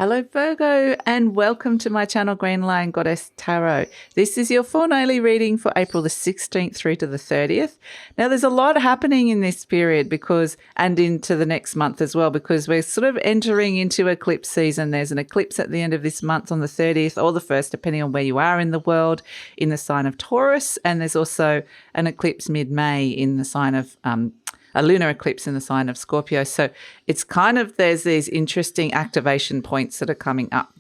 Hello Virgo, and welcome to my channel GreenLion Goddess Tarot. This is your fortnightly reading for April the 16th through to the 30th. Now there's a lot happening in this period and into the next month as well, because we're sort of entering into eclipse season. There's an eclipse at the end of this month on the 30th or the 1st, depending on where you are in the world, in the sign of Taurus. And there's also an eclipse mid-May in the sign of a lunar eclipse in the sign of Scorpio. So it's kind of, there's these interesting activation points that are coming up.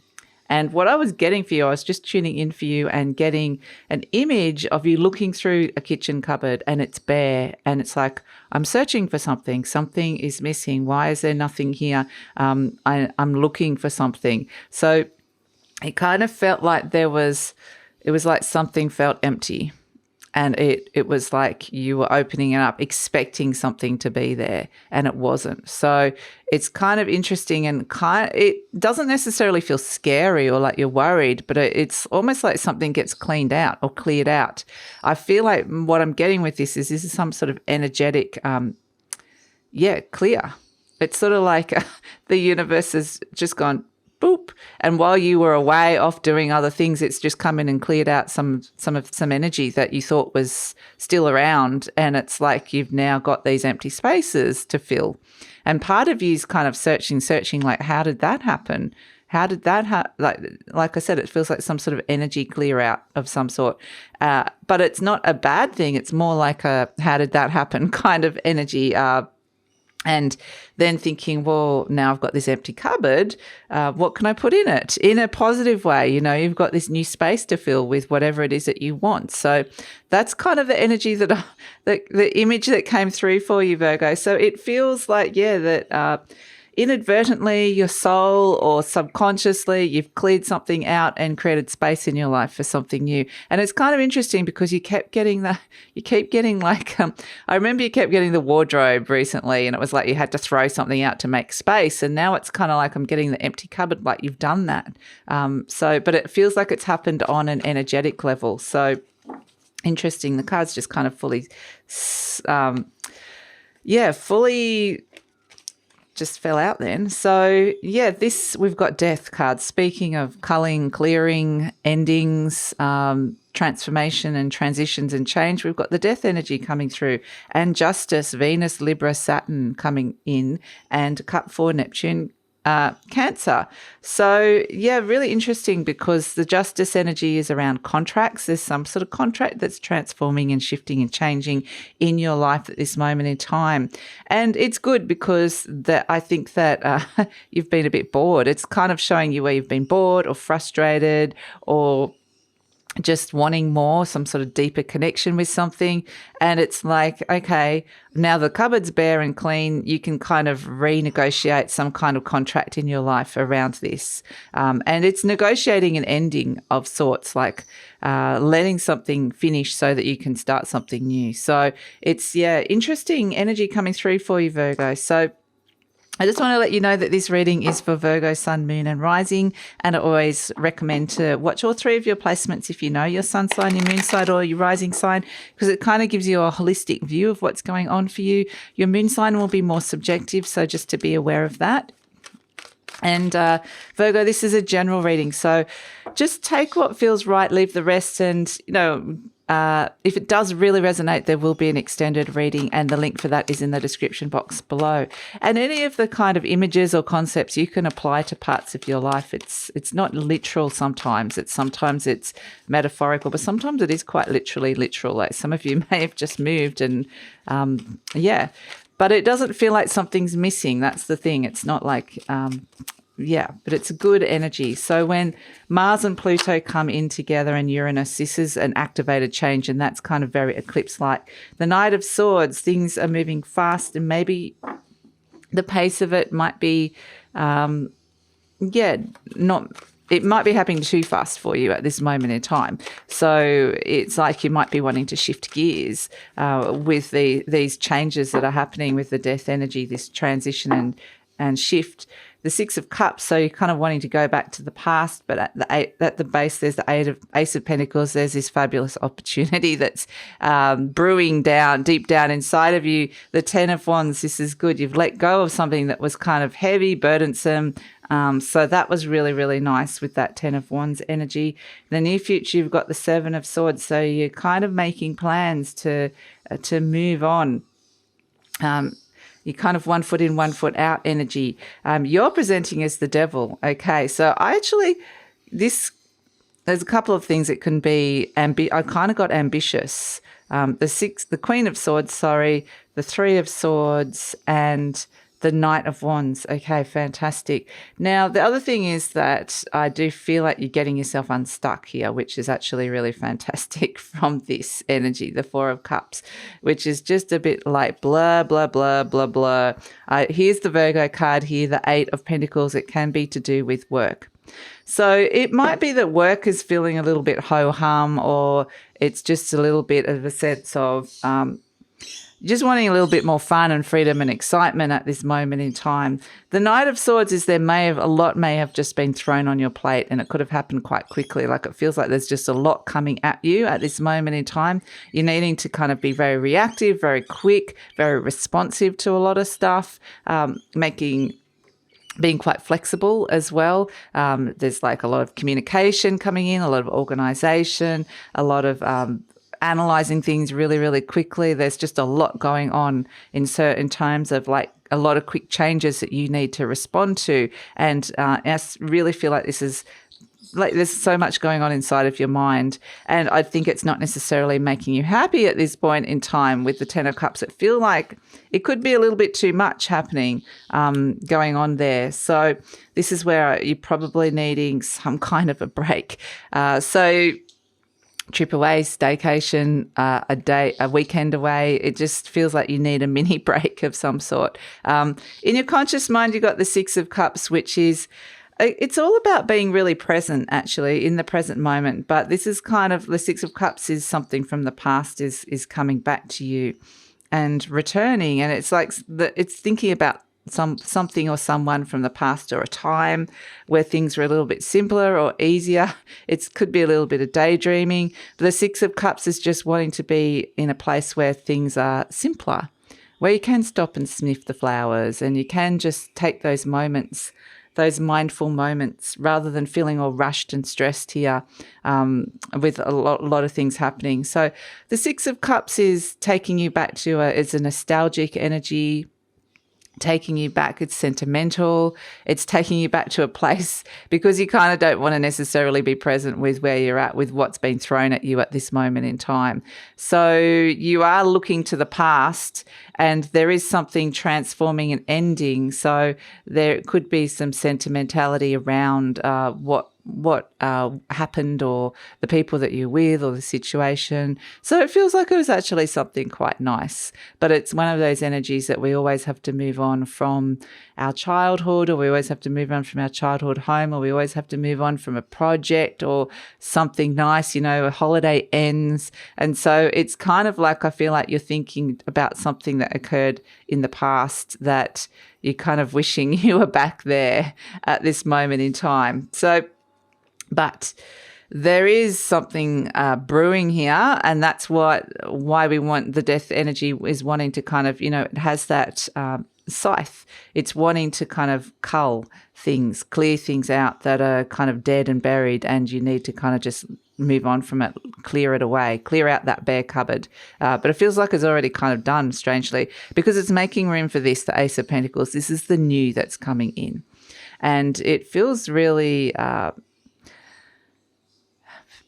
And what I was getting for you, I was just tuning in for you and getting an image of you looking through a kitchen cupboard and it's bare. And it's like, I'm searching for something. Something is missing. Why is there nothing here? I'm looking for something. So it kind of felt like it was like something felt empty. And it was like you were opening it up, expecting something to be there, and it wasn't. So it's kind of interesting, and it doesn't necessarily feel scary or like you're worried, but it's almost like something gets cleaned out or cleared out. I feel like what I'm getting with this is some sort of energetic, clear. It's sort of like the universe has just gone, boop. And while you were away off doing other things, it's just come in and cleared out some energy that you thought was still around. And it's like you've now got these empty spaces to fill. And part of you is kind of searching, like, how did that happen? How did that happen? Like I said, it feels like some sort of energy clear out of some sort. But it's not a bad thing. It's more like a how did that happen kind of energy. And then thinking, well, now I've got this empty cupboard. What can I put in it? In a positive way, you've got this new space to fill with whatever it is that you want. So that's kind of the energy the image that came through for you, Virgo. So it feels like, that inadvertently your soul or subconsciously you've cleared something out and created space in your life for something new. And it's kind of interesting because I remember you kept getting the wardrobe recently, and it was like you had to throw something out to make space. And now it's kind of like I'm getting the empty cupboard, like you've done that. But it feels like it's happened on an energetic level. So interesting. The cards just kind of fully just fell out then. So we've got death cards. Speaking of culling, clearing, endings, transformation and transitions and change, we've got the death energy coming through, and justice, Venus, Libra, Saturn coming in, and Cup 4, Neptune, Cancer. So really interesting, because the justice energy is around contracts. There's some sort of contract that's transforming and shifting and changing in your life at this moment in time. And it's good because I think that you've been a bit bored. It's kind of showing you where you've been bored or frustrated or just wanting more, some sort of deeper connection with something. And it's like, okay, now the cupboard's bare and clean, you can kind of renegotiate some kind of contract in your life around this. And it's negotiating an ending of sorts, like letting something finish so that you can start something new. So it's, interesting energy coming through for you, Virgo. So I just want to let you know that this reading is for Virgo, Sun, Moon and Rising, and I always recommend to watch all three of your placements if you know your sun sign, your moon sign or your rising sign, because it kind of gives you a holistic view of what's going on for you. Your moon sign will be more subjective, so just to be aware of that. And Virgo, this is a general reading, so just take what feels right, leave the rest, and, if it does really resonate, there will be an extended reading, and the link for that is in the description box below. And any of the kind of images or concepts you can apply to parts of your life. It's not literal sometimes. Sometimes it's metaphorical, but sometimes it is quite literally literal. Like some of you may have just moved and, but it doesn't feel like something's missing. That's the thing. It's not like... but it's a good energy. So when Mars and Pluto come in together and Uranus, this is an activated change, and that's kind of very eclipse-like. The Knight of Swords, things are moving fast, and maybe the pace of it might be, it might be happening too fast for you at this moment in time. So it's like you might be wanting to shift gears with these changes that are happening with the death energy, this transition and shift. the Six of Cups, so you're kind of wanting to go back to the past, but at the base there's the Ace of Pentacles. There's this fabulous opportunity that's brewing deep down inside of you. The Ten of Wands, this is good. You've let go of something that was kind of heavy, burdensome. So that was really, really nice with that Ten of Wands energy. In the near future, you've got the Seven of Swords, so you're kind of making plans to move on. You're kind of 1 foot in, 1 foot out energy. You're presenting as the Devil. Okay, so there's a couple of things it can be. I kind of got ambitious. The Queen of Swords, the Three of Swords, and the Knight of Wands. Okay, fantastic. Now, the other thing is that I do feel like you're getting yourself unstuck here, which is actually really fantastic from this energy, the Four of Cups, which is just a bit like blah, blah, blah, blah, blah. Here's the Virgo card here, the Eight of Pentacles. It can be to do with work. So it might be that work is feeling a little bit ho-hum, or it's just a little bit of a sense of just wanting a little bit more fun and freedom and excitement at this moment in time. The Knight of Swords is a lot may have just been thrown on your plate, and it could have happened quite quickly. Like, it feels like there's just a lot coming at you at this moment in time. You're needing to kind of be very reactive, very quick, very responsive to a lot of stuff, being quite flexible as well. There's like a lot of communication coming in, a lot of organization, a lot of analyzing things really, really quickly. There's just a lot going on in certain times of like a lot of quick changes that you need to respond to. And I really feel like this is like there's so much going on inside of your mind, and I think it's not necessarily making you happy at this point in time with the Ten of Cups. It feel like it could be a little bit too much happening going on there. So this is where you're probably needing some kind of a break. So trip away, staycation, a weekend away. It just feels like you need a mini break of some sort. In your conscious mind, you've got the Six of Cups, which is, it's all about being really present, actually, in the present moment. But this is kind of, the Six of Cups is something from the past is coming back to you and returning. And it's like, it's thinking about something or someone from the past, or a time where things were a little bit simpler or easier. It could be a little bit of daydreaming. But the Six of Cups is just wanting to be in a place where things are simpler, where you can stop and sniff the flowers, and you can just take those moments, those mindful moments, rather than feeling all rushed and stressed here with a lot of things happening. So the Six of Cups is taking you back to it's a nostalgic energy, taking you back. It's sentimental. It's taking you back to a place because you kind of don't want to necessarily be present with where you're at, with what's been thrown at you at this moment in time. So you are looking to the past, and there is something transforming and ending. So there could be some sentimentality around what happened, or the people that you're with, or the situation. So it feels like it was actually something quite nice. But it's one of those energies that we always have to move on from our childhood, or we always have to move on from our childhood home, or we always have to move on from a project or something nice. A holiday ends. And so it's kind of like, I feel like you're thinking about something that occurred in the past that you're kind of wishing you were back there at this moment in time. But there is something brewing here, and that's why we want the death energy is wanting to kind of, it has that scythe. It's wanting to kind of cull things, clear things out that are kind of dead and buried, and you need to kind of just move on from it, clear it away, clear out that bare cupboard. But it feels like it's already kind of done, strangely, because it's making room for this, the Ace of Pentacles. This is the new that's coming in. And it feels really...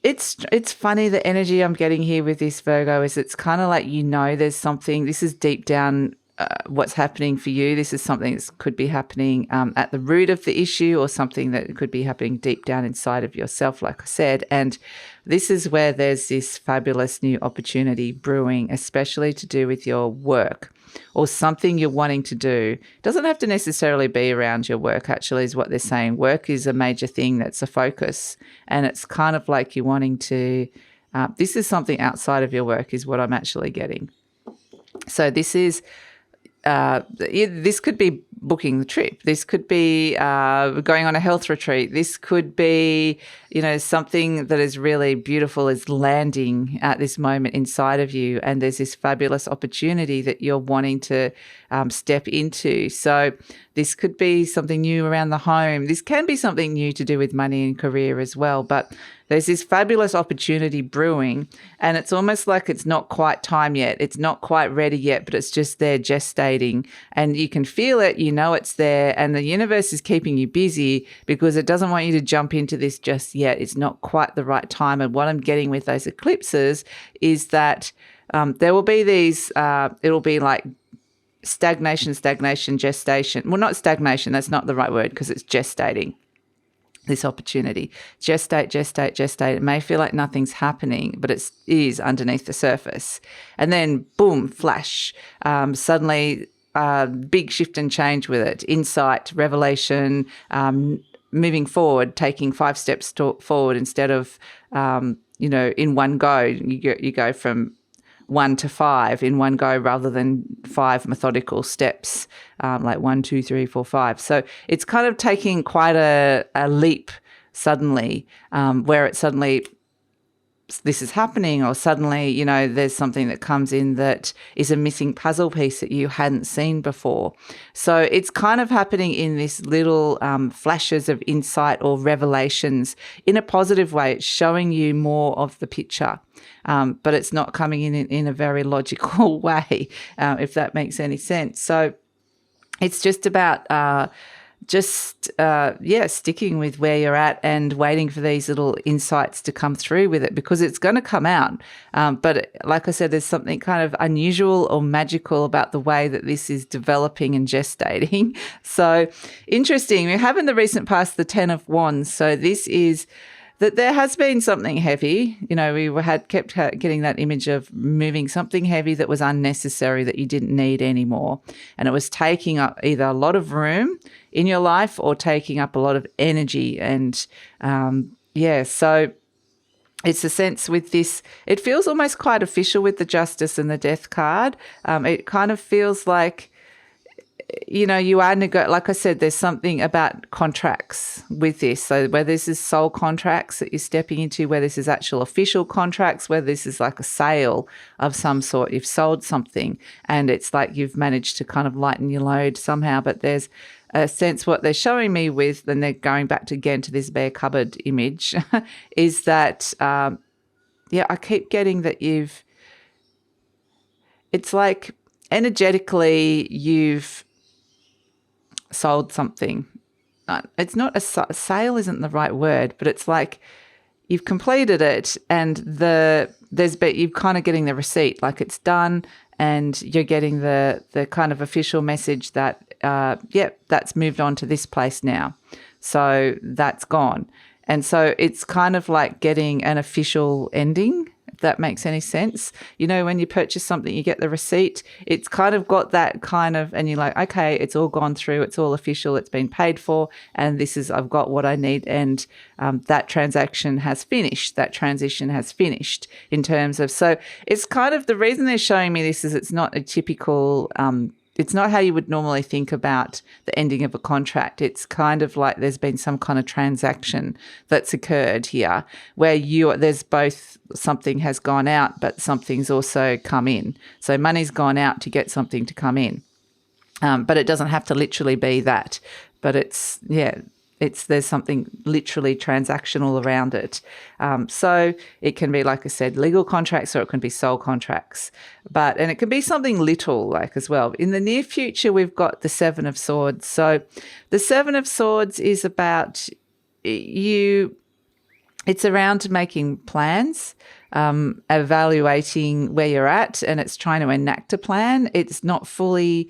It's funny, the energy I'm getting here with this, Virgo, is it's kind of like, there's something, this is deep down what's happening for you. This is something that could be happening at the root of the issue, or something that could be happening deep down inside of yourself, like I said. And this is where there's this fabulous new opportunity brewing, especially to do with your work or something you're wanting to do. It doesn't have to necessarily be around your work, actually, is what they're saying. Work is a major thing that's a focus, and it's kind of like you're wanting to, this is something outside of your work is what I'm actually getting. So this is this could be booking the trip. This could be going on a health retreat. This could be, something that is really beautiful is landing at this moment inside of you, and there's this fabulous opportunity that you're wanting to step into. So this could be something new around the home. This can be something new to do with money and career as well, but there's this fabulous opportunity brewing, and it's almost like it's not quite time yet. It's not quite ready yet, but it's just there gestating, and you can feel it, it's there, and the universe is keeping you busy because it doesn't want you to jump into this just yet. It's not quite the right time. And what I'm getting with those eclipses is that there will be these, it'll be like stagnation, gestation. Well, not stagnation, that's not the right word because it's gestating. This opportunity. Gestate. It may feel like nothing's happening, but it is underneath the surface. And then, boom, flash. Suddenly, big shift and change with it. Insight, revelation, moving forward, taking 5 steps forward instead of, in one go. You go from 1 to 5 in one go rather than 5 methodical steps, like 1, 2, 3, 4, 5. So it's kind of taking quite a leap suddenly, where it suddenly this is happening, or suddenly, there's something that comes in that is a missing puzzle piece that you hadn't seen before. So it's kind of happening in this little flashes of insight or revelations in a positive way. It's showing you more of the picture, but it's not coming in a very logical way, if that makes any sense. So it's just about sticking with where you're at and waiting for these little insights to come through with it, because it's going to come out. But like I said, there's something kind of unusual or magical about the way that this is developing and gestating. So interesting. We have in the recent past the 10 of Wands. So this is that there has been something heavy. We kept getting that image of moving something heavy that was unnecessary, that you didn't need anymore. And it was taking up either a lot of room in your life or taking up a lot of energy. And so it's a sense with this, it feels almost quite official with the Justice and the Death card. It kind of feels like, you are like I said, there's something about contracts with this. So where this is soul contracts that you're stepping into, where this is actual official contracts, where this is like a sale of some sort. You've sold something and it's like you've managed to kind of lighten your load somehow. But there's a sense what they're showing me with, and they're going back again to this bare cupboard image, is that, I keep getting that it's like energetically you've sold something. It's not a sale, isn't the right word, but it's like you've completed it, and you're kind of getting the receipt, like it's done, and you're getting the kind of official message that that's moved on to this place now, so that's gone. And so it's kind of like getting an official ending, if that makes any sense. When you purchase something, you get the receipt. It's kind of got that kind of, and you're like, okay, it's all gone through. It's all official. It's been paid for. And I've got what I need. And that transaction has finished. That transition has finished in terms of, so it's kind of, the reason they're showing me this is it's not a typical, it's not how you would normally think about the ending of a contract. It's kind of like there's been some kind of transaction that's occurred here where there's both something has gone out, but something's also come in. So money's gone out to get something to come in. But it doesn't have to literally be that. But there's something literally transactional around it. So it can be, like I said, legal contracts, or it can be soul contracts. And it can be something little, like, as well. In the near future, we've got the 7 of Swords. So the 7 of Swords is about it's around making plans, evaluating where you're at, and it's trying to enact a plan. It's not fully...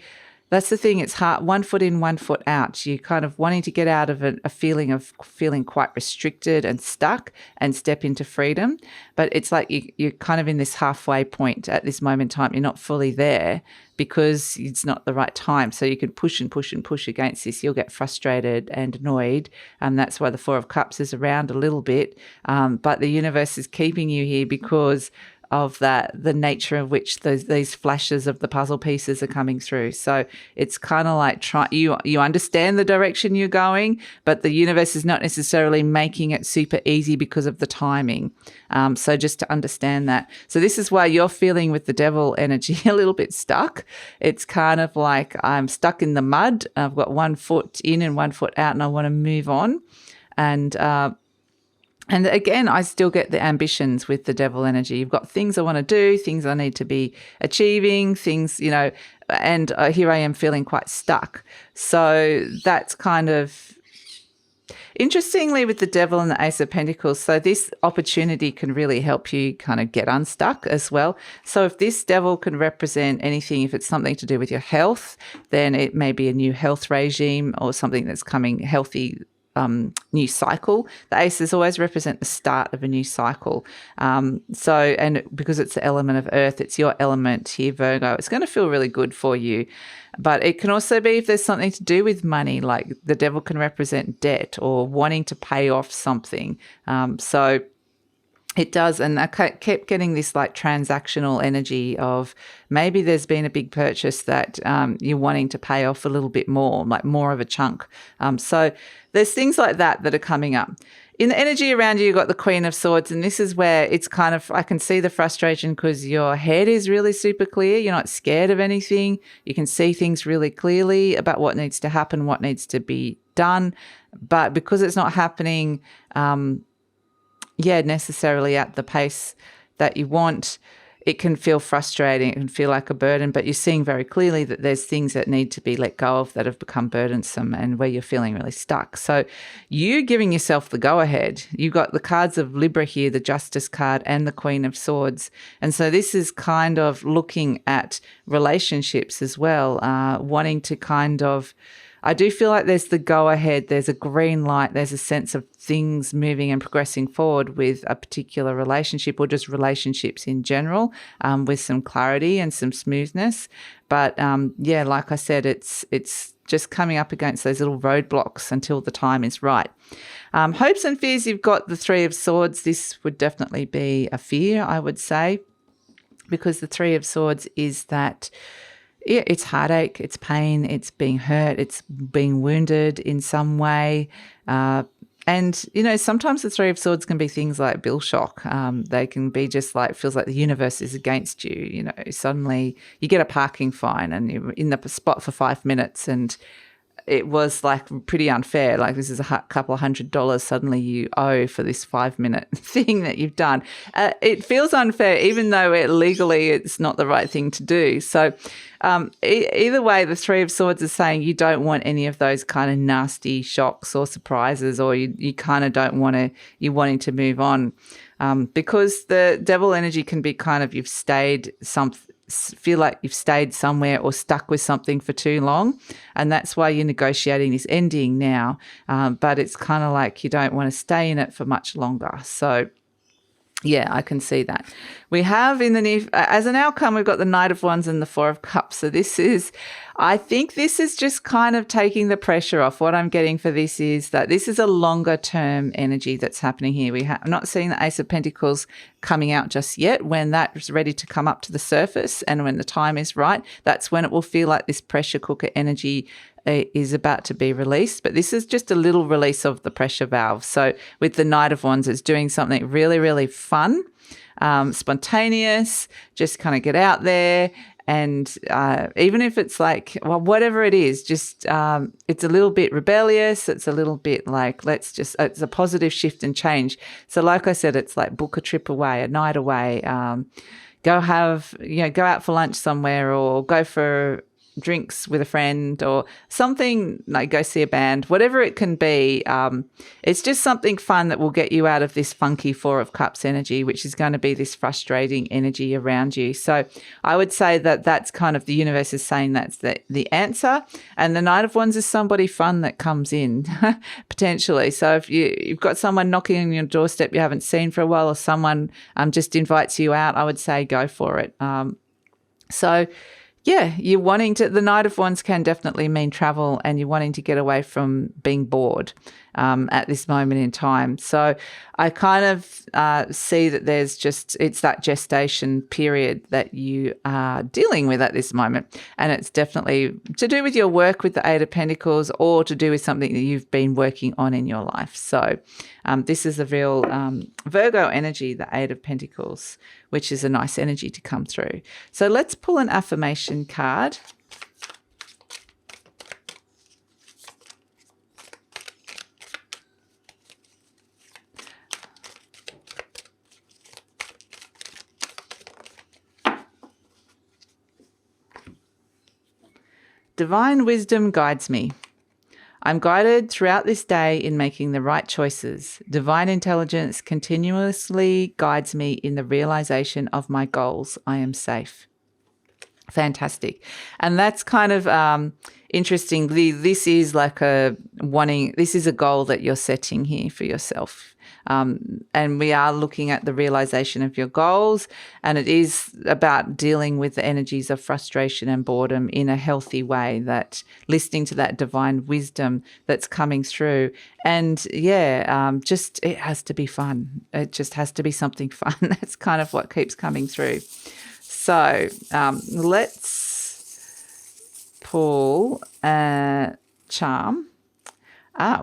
That's the thing. It's hard. 1 foot in, 1 foot out. You're kind of wanting to get out of a feeling of feeling quite restricted and stuck and step into freedom. But it's like you're kind of in this halfway point at this moment in time. You're not fully there because it's not the right time. So you can push and push and push against this. You'll get frustrated and annoyed. And that's why the 4 of Cups is around a little bit. But the universe is keeping you here because of that, the nature of which these flashes of the puzzle pieces are coming through. So it's kind of like you understand the direction you're going, but the universe is not necessarily making it super easy because of the timing. So just to understand that. So this is why you're feeling with the devil energy a little bit stuck. It's kind of like I'm stuck in the mud. I've got 1 foot in and 1 foot out, and I want to move on. And again, I still get the ambitions with the devil energy. You've got things I want to do, things I need to be achieving, things, and here I am feeling quite stuck. So that's kind of interestingly with the devil and the Ace of Pentacles. So this opportunity can really help you kind of get unstuck as well. So if this devil can represent anything, if it's something to do with your health, then it may be a new health regime or something that's coming healthy, new cycle. The aces always represent the start of a new cycle. And because it's the element of earth, it's your element here, Virgo, it's going to feel really good for you. But it can also be if there's something to do with money, like the devil can represent debt or wanting to pay off something. So it does. And I kept getting this like transactional energy of maybe there's been a big purchase that you're wanting to pay off a little bit more, like more of a chunk. So there's things like that are coming up. In the energy around you, you've got the Queen of Swords, and this is where it's kind of, I can see the frustration because your head is really super clear. You're not scared of anything. You can see things really clearly about what needs to happen, what needs to be done. But because it's not happening, necessarily at the pace that you want, it can feel frustrating. It can feel like a burden, but you're seeing very clearly that there's things that need to be let go of that have become burdensome and where you're feeling really stuck. So you giving yourself the go-ahead. You've got the cards of Libra here, the Justice card and the Queen of Swords. And so this is kind of looking at relationships as well, wanting to kind of, I do feel like there's the go-ahead, there's a green light, there's a sense of things moving and progressing forward with a particular relationship or just relationships in general, with some clarity and some smoothness. But like I said, it's just coming up against those little roadblocks until the time is right. Hopes and fears, you've got the Three of Swords. This would definitely be a fear, I would say, because the Three of Swords is that, it's heartache, it's pain, it's being hurt, it's being wounded in some way. And, sometimes the Three of Swords can be things like bill shock. They can be just like, feels like the universe is against you. Suddenly you get a parking fine and you're in the spot for 5 minutes and it was like pretty unfair. Like this is a couple of $100 suddenly you owe for this 5-minute thing that you've done. It feels unfair, even though legally it's not the right thing to do. So either way, the Three of Swords is saying you don't want any of those kind of nasty shocks or surprises, or you kind of don't want to, you're wanting to move on. Because the devil energy can be kind of feel like you've stayed somewhere or stuck with something for too long, and that's why you're negotiating this ending now. But it's kind of like you don't want to stay in it for much longer. So yeah, I can see that. We have as an outcome, we've got the Knight of Wands and the Four of Cups. So I think this is just kind of taking the pressure off. What I'm getting for this is that this is a longer term energy that's happening here. I'm not seeing the Ace of Pentacles coming out just yet. When that is ready to come up to the surface and when the time is right, that's when it will feel like this pressure cooker energy is about to be released. But this is just a little release of the pressure valve. So with the Knight of Wands, it's doing something really, really fun, spontaneous, just kind of get out there. And even if it's like, well, whatever it is, just it's a little bit rebellious. It's a little bit like, it's a positive shift and change. So like I said, it's like book a trip away, a night away, go out for lunch somewhere or go for drinks with a friend or something, like go see a band, whatever it can be. It's just something fun that will get you out of this funky Four of Cups energy, which is going to be this frustrating energy around you. So I would say that that's kind of the universe is saying that's the answer. And the Knight of Wands is somebody fun that comes in potentially. So if you've got someone knocking on your doorstep you haven't seen for a while, or someone just invites you out, I would say go for it. Yeah, you're wanting to, the Knight of Wands can definitely mean travel, and you're wanting to get away from being bored. at this moment in time. So I kind of see that it's that gestation period that you are dealing with at this moment. And it's definitely to do with your work with the Eight of Pentacles or to do with something that you've been working on in your life. So this is a real Virgo energy, the Eight of Pentacles, which is a nice energy to come through. So let's pull an affirmation card. Divine wisdom guides me. I'm guided throughout this day in making the right choices. Divine intelligence continuously guides me in the realization of my goals. I am safe. Fantastic. And that's kind of interesting. This is like this is a goal that you're setting here for yourself. And we are looking at the realization of your goals, and it is about dealing with the energies of frustration and boredom in a healthy way, that listening to that divine wisdom that's coming through. And just it has to be fun. It just has to be something fun. That's kind of what keeps coming through. So let's pull a charm.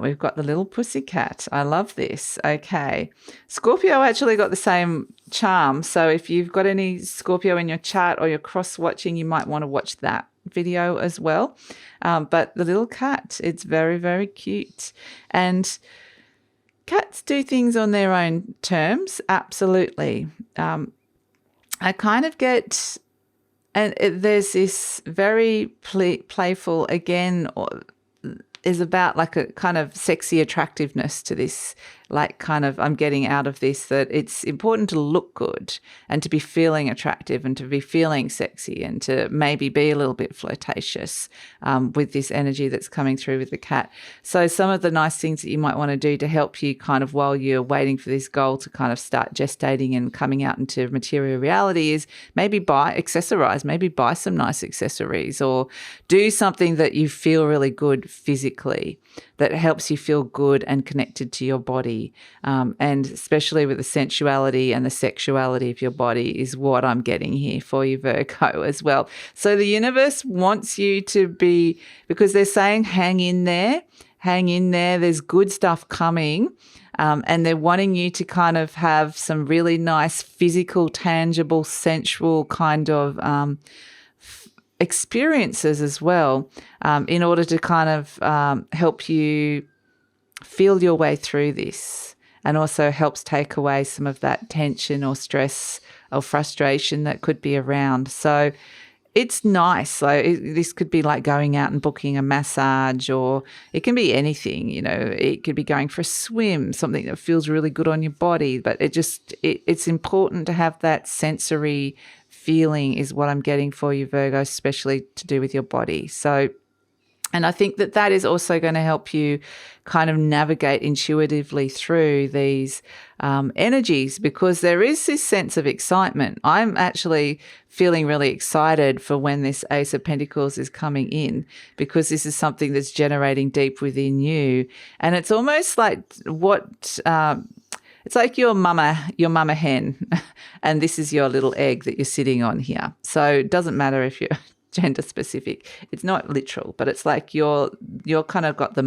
We've got the little pussycat. I love this. Okay. Scorpio actually got the same charm. So if you've got any Scorpio in your chart or you're cross-watching, you might want to watch that video as well. But the little cat, it's very, very cute. And cats do things on their own terms. Absolutely. I kind of get, and there's this very playful, again, is about like a kind of sexy attractiveness to this, like kind of I'm getting out of this that it's important to look good and to be feeling attractive and to be feeling sexy and to maybe be a little bit flirtatious with this energy that's coming through with the cat. So some of the nice things that you might want to do to help you kind of while you're waiting for this goal to kind of start gestating and coming out into material reality is maybe accessorize, maybe buy some nice accessories or do something that you feel really good physically, that helps you feel good and connected to your body. And especially with the sensuality and the sexuality of your body is what I'm getting here for you, Virgo, as well. So the universe wants you to be, because they're saying hang in there, there's good stuff coming. And they're wanting you to kind of have some really nice physical, tangible, sensual kind of experiences as well, in order to kind of help you feel your way through this, and also helps take away some of that tension or stress or frustration that could be around. So it's nice. So this could be like going out and booking a massage, or it can be anything, it could be going for a swim, something that feels really good on your body. But it's important to have that sensory feeling is what I'm getting for you, Virgo, especially to do with your body. So, and I think that is also going to help you kind of navigate intuitively through these energies, because there is this sense of excitement. I'm actually feeling really excited for when this Ace of Pentacles is coming in, because this is something that's generating deep within you. And it's almost like it's like your mama hen, and this is your little egg that you're sitting on here. So it doesn't matter if you're gender specific. It's not literal, but it's like you're kind of got the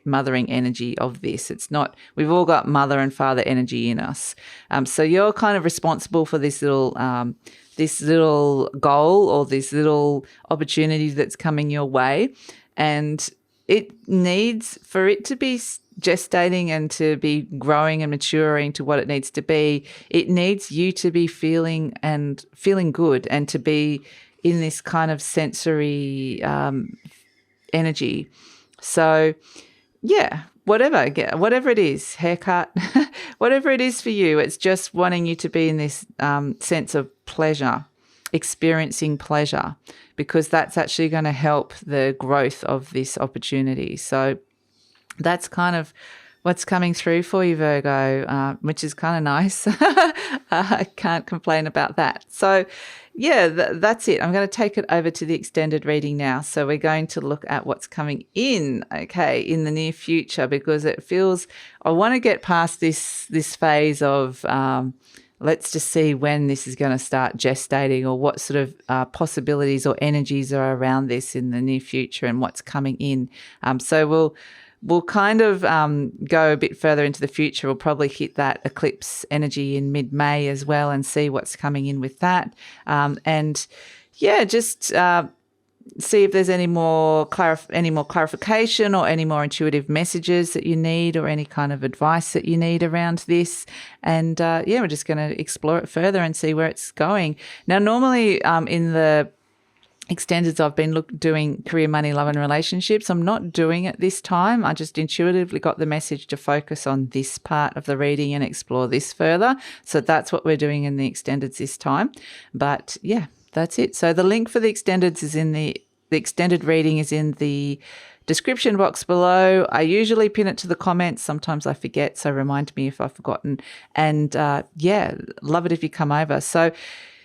mothering energy of this. It's not, we've all got mother and father energy in us. So you're kind of responsible for this little goal or this little opportunity that's coming your way. And it needs, for it to be gestating and to be growing and maturing to what it needs to be, it needs you to be feeling good and to be in this kind of sensory energy. So yeah, whatever it is, haircut, whatever it is for you, it's just wanting you to be in this sense of pleasure, experiencing pleasure, because that's actually going to help the growth of this opportunity. So that's kind of what's coming through for you, Virgo, which is kind of nice. I can't complain about that. So yeah, that's it. I'm going to take it over to the extended reading now. So we're going to look at what's coming in, okay, in the near future, because it feels I want to get past this phase of let's just see when this is going to start gestating, or what sort of possibilities or energies are around this in the near future and what's coming in. So we'll kind of go a bit further into the future. We'll probably hit that eclipse energy in mid-May as well and see what's coming in with that. And yeah, just see if there's any more clarification or any more intuitive messages that you need, or any kind of advice that you need around this. And yeah, we're just going to explore it further and see where it's going. Now, normally in the extendeds I've been doing career, money, love and relationships. I'm not doing it this time. I just intuitively got the message to focus on this part of the reading and explore this further. So that's what we're doing in the extendeds this time. But yeah, that's it. So the link for the extendeds is in the extended reading is in the description box below. I usually pin it to the comments. Sometimes I forget, so remind me if I've forgotten. And yeah, love it if you come over. So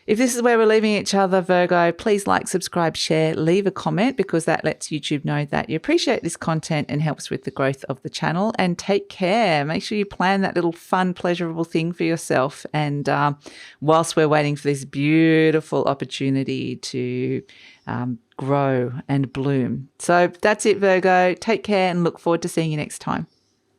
if this is where we're leaving each other, Virgo, please like, subscribe, share, leave a comment, because that lets YouTube know that you appreciate this content and helps with the growth of the channel. And take care. Make sure you plan that little fun, pleasurable thing for yourself. And whilst we're waiting for this beautiful opportunity to grow and bloom. So that's it, Virgo. Take care and look forward to seeing you next time.